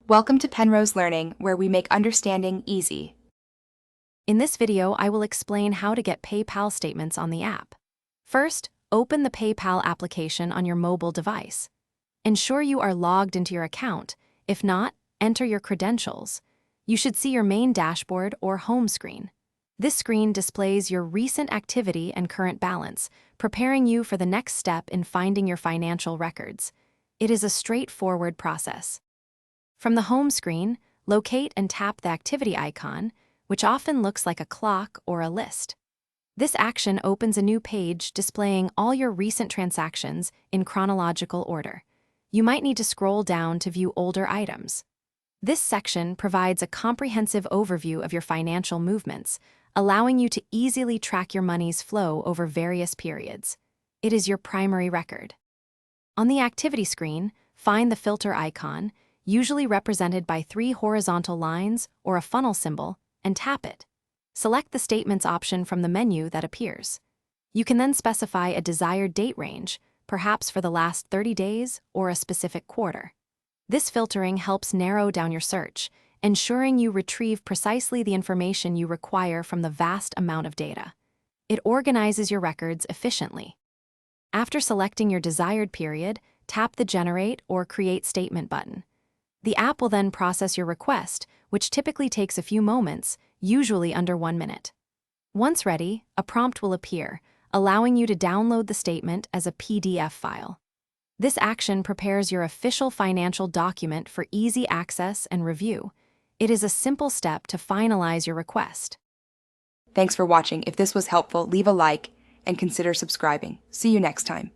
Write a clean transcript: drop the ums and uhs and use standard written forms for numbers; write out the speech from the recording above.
Welcome to Penrose Learning, where we make understanding easy. In this video, I will explain how to get PayPal statements on the app. First, open the PayPal application on your mobile device. Ensure you are logged into your account. If not, enter your credentials. You should see your main dashboard or home screen. This screen displays your recent activity and current balance, preparing you for the next step in finding your financial records. It is a straightforward process. From the home screen, locate and tap the activity icon, which often looks like a clock or a list. This action opens a new page displaying all your recent transactions in chronological order. You might need to scroll down to view older items. This section provides a comprehensive overview of your financial movements, allowing you to easily track your money's flow over various periods. It is your primary record. On the activity screen, find the filter icon, usually represented by 3 horizontal lines or a funnel symbol, and tap it. Select the Statements option from the menu that appears. You can then specify a desired date range, perhaps for the last 30 days or a specific quarter. This filtering helps narrow down your search, ensuring you retrieve precisely the information you require from the vast amount of data. It organizes your records efficiently. After selecting your desired period, tap the Generate or Create Statement button. The app will then process your request, which typically takes a few moments, usually under 1 minute. Once ready, a prompt will appear, allowing you to download the statement as a PDF file. This action prepares your official financial document for easy access and review. It is a simple step to finalize your request. Thanks for watching. If this was helpful, leave a like and consider subscribing. See you next time.